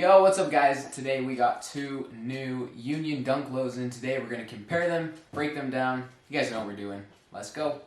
Yo, what's up guys? Today we got two new Union Dunk Lows in. Today we're going to compare them, break them down. You guys know what we're doing. Let's go.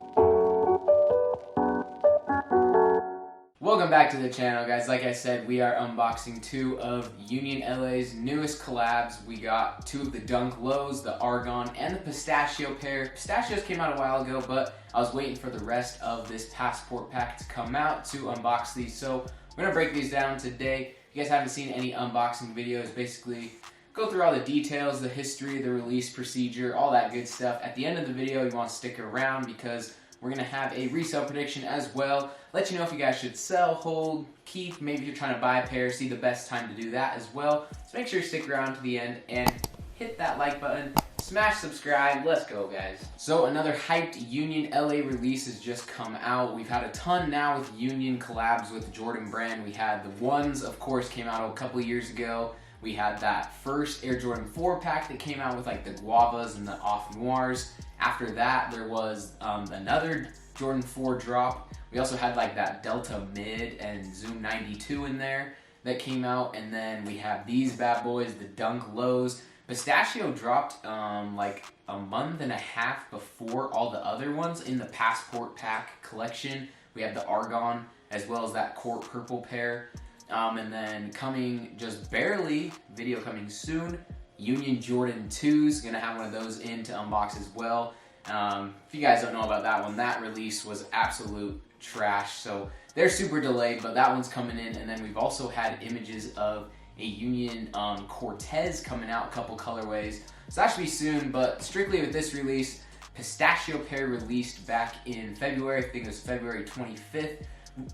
Welcome back to the channel guys. Like I said, we are unboxing two of Union LA's newest collabs. We got two of the Dunk Lows, the Argon and the Pistachio pair. Pistachios came out a while ago, but I was waiting for the rest of this passport pack to come out to unbox these. So we're going to break these down today. If you guys haven't seen any unboxing videos, basically go through all the details, the history, the release procedure, all that good stuff. At the end of the video, you want to stick around because we're going to have a resale prediction as well. Let you know if you guys should sell, hold, keep, maybe if you're trying to buy a pair, see the best time to do that as well. So make sure you stick around to the end and hit that like button, smash subscribe, let's go guys. So another hyped Union LA release has just come out. We've had a ton now with Union collabs with Jordan brand. We had the ones, of course, came out a couple years ago. We had that first Air Jordan 4 pack that came out with like the guavas and the off noirs. After that, there was another Jordan 4 drop. We also had like that Delta Mid and Zoom 92 in there that came out. And then we have these bad boys, the Dunk Lows. Pistachio dropped like a month and a half before all the other ones in the Passport Pack collection. We have the Argon as well as that Court Purple pair. And then coming just barely, video coming soon, Union Jordan 2's gonna have one of those in to unbox as well. If you guys don't know about that one, that release was absolute trash, so they're super delayed, but that one's coming in. And then we've also had images of a Union Cortez coming out, a couple colorways, so that should be soon. But strictly with this release, Pistachio pair released back in February, I think it was February 25th.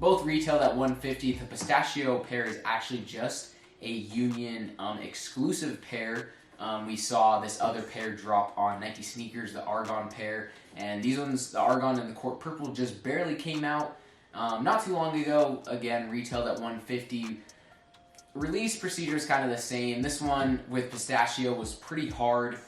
Both retailed at $150. The Pistachio pair is actually just a Union exclusive pair. We saw this other pair drop on Nike sneakers, the Argon pair, and these ones, the Argon and the Court Purple, just barely came out not too long ago. Again, retailed at $150. Release procedure is kind of the same. This one with Pistachio was pretty hard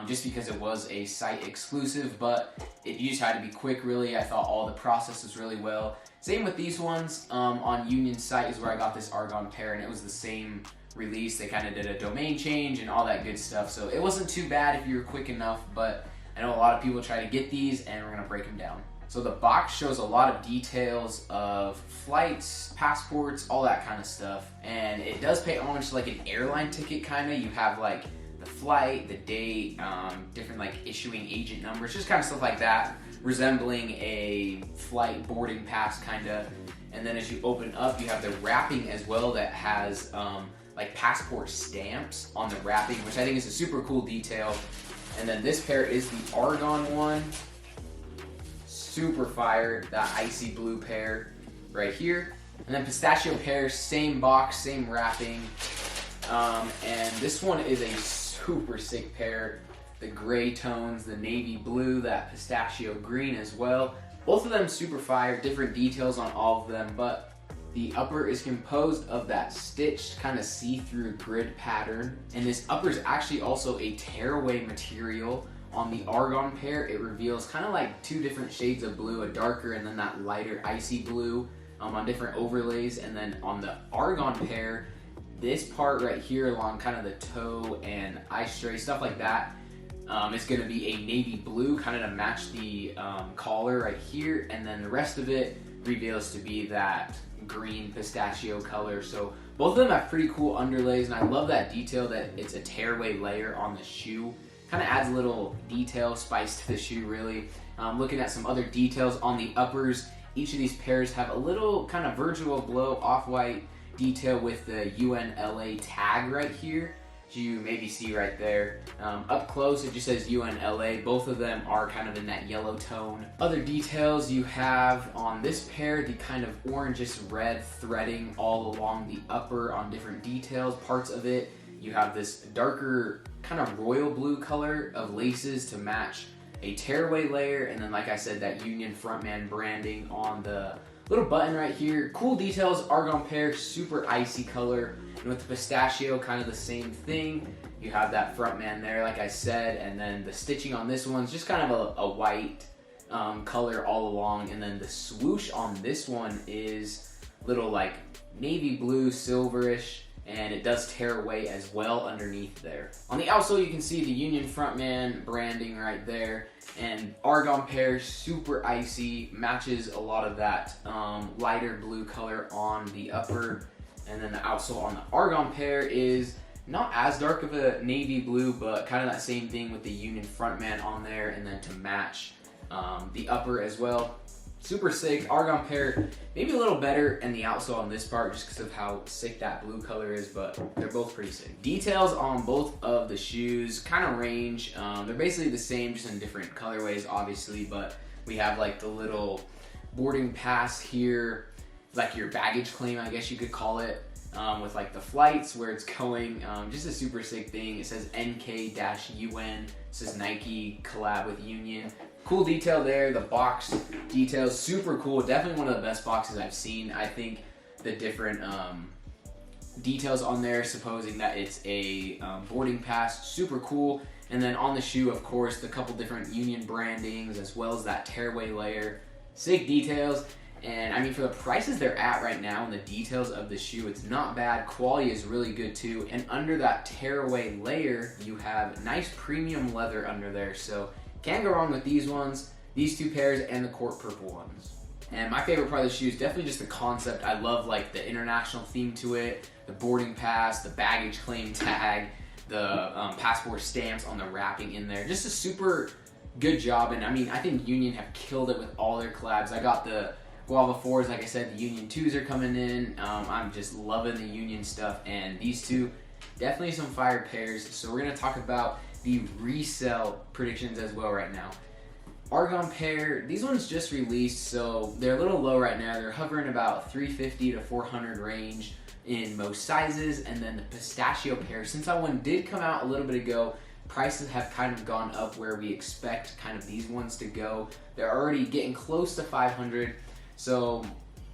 just because it was a site exclusive, but you just had to be quick really. I thought all the process was really well. Same with these ones on Union's site is where I got this Argon pair, and it was the same release. They kind of did a domain change and all that good stuff, so it wasn't too bad if you were quick enough, but I know a lot of people try to get these, and we're going to break them down. So the box shows a lot of details of flights, passports, all that kind of stuff, and it does pay homage to like an airline ticket kind of. You have like the flight, the date, different like issuing agent numbers, just kind of stuff like that, resembling a flight boarding pass kind of. And then as you open up, you have the wrapping as well that has like passport stamps on the wrapping, which I think is a super cool detail. And then this pair is the Argon one. Super fire, that icy blue pair right here. And then Pistachio pair, same box, same wrapping. And this one is a super sick pair. The gray tones, the navy blue, that pistachio green as well. Both of them super fire, different details on all of them, but the upper is composed of that stitched kind of see-through grid pattern. And this upper is actually also a tearaway material. On the Argon pair, it reveals kind of like two different shades of blue, a darker and then that lighter icy blue on different overlays. And then on the Argon pair, this part right here along kind of the toe and eye stray, stuff like that, it's going to be a navy blue kind of to match the collar right here. And then the rest of it reveals to be that green pistachio color. So both of them have pretty cool underlays, and I love that detail that it's a tearaway layer on the shoe. Kind of adds a little detail, spice to the shoe really. Looking at some other details on the uppers, each of these pairs have a little kind of Virgil Abloh off-white detail with the UNLA tag right here, as you maybe see right there. Up close it just says UNLA. Both of them are kind of in that yellow tone. Other details you have on this pair, the kind of orangish red threading all along the upper on different details, parts of it. You have this darker kind of royal blue color of laces to match a tearaway layer, and then like I said, that Union Frontman branding on the little button right here. Cool details. Argon pair, super icy color, and with the Pistachio, kind of the same thing. You have that Frontman there, like I said, and then the stitching on this one's just kind of a white color all along, and then the swoosh on this one is little like navy blue, silverish, and it does tear away as well underneath there. On the outsole, you can see the Union Frontman branding right there, and Argon Pear, super icy, matches a lot of that lighter blue color on the upper, and then the outsole on the Argon Pear is not as dark of a navy blue, but kind of that same thing with the Union Frontman on there, and then to match the upper as well. Super sick. Argon Pear, maybe a little better in the outsole on this part just because of how sick that blue color is, but they're both pretty sick. Details on both of the shoes kind of range. They're basically the same, just in different colorways, obviously, but we have like the little boarding pass here, like your baggage claim, I guess you could call it, with like the flights where it's going. Just a super sick thing. It says NK-UN. It says Nike collab with Union. Cool detail there. The box details, super cool. Definitely one of the best boxes I've seen. I think the different details on there, supposing that it's a boarding pass, super cool. And then on the shoe, of course, the couple different Union brandings as well as that tearaway layer. Sick details. And I mean, for the prices they're at right now and the details of the shoe, it's not bad. Quality is really good too. And under that tearaway layer, you have nice premium leather under there. So can't go wrong with these ones, these two pairs, and the court purple ones. And my favorite part of the shoe is definitely just the concept. I love like the international theme to it, the boarding pass, the baggage claim tag, the passport stamps on the wrapping in there. Just a super good job. And I mean, I think Union have killed it with all their collabs. I got the Guava 4s, like I said, the Union 2s are coming in. I'm just loving the Union stuff, and these two, definitely some fire pairs. So we're gonna talk about the resale predictions as well right now. Argon Pear, these ones just released, so they're a little low right now. They're hovering about 350 to 400 range in most sizes. And then the Pistachio Pear, since that one did come out a little bit ago, prices have kind of gone up where we expect kind of these ones to go. They're already getting close to 500. So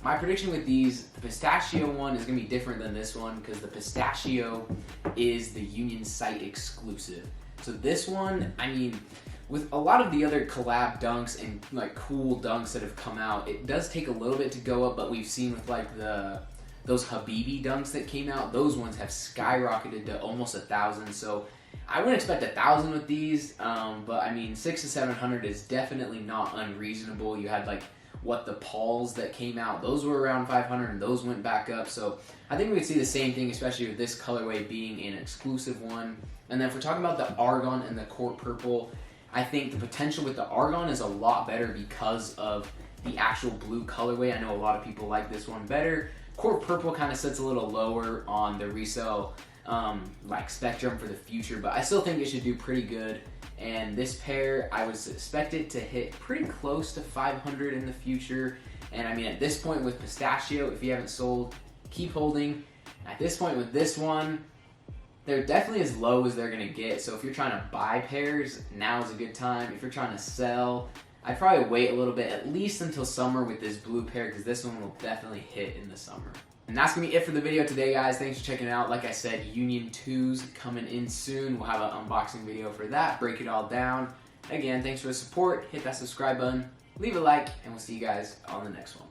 my prediction with these, the Pistachio one is gonna be different than this one because the Pistachio is the Union site exclusive. So this one, I mean, with a lot of the other collab dunks and like cool dunks that have come out, it does take a little bit to go up, but we've seen with like those Habibi dunks that came out, those ones have skyrocketed to almost 1,000. So I wouldn't expect 1,000 with these, but I mean, 600 to 700 is definitely not unreasonable. You had like what the Pauls that came out, those were around 500 and those went back up. So I think we could see the same thing, especially with this colorway being an exclusive one. And then if we're talking about the Argon and the court purple, I think the potential with the Argon is a lot better because of the actual blue colorway. I know a lot of people like this one better. Court purple kind of sits a little lower on the resale like spectrum for the future, but I still think it should do pretty good. And this pair, I would expect it to hit pretty close to 500 in the future. And I mean, at this point with Pistachio, if you haven't sold, keep holding. At this point with this one, they're definitely as low as they're gonna get. So if you're trying to buy pairs, now is a good time. If you're trying to sell, I'd probably wait a little bit, at least until summer with this blue pair, because this one will definitely hit in the summer. And that's gonna be it for the video today, guys. Thanks for checking it out. Like I said, Union 2s coming in soon. We'll have an unboxing video for that, break it all down. Again, thanks for the support. Hit that subscribe button, leave a like, and we'll see you guys on the next one.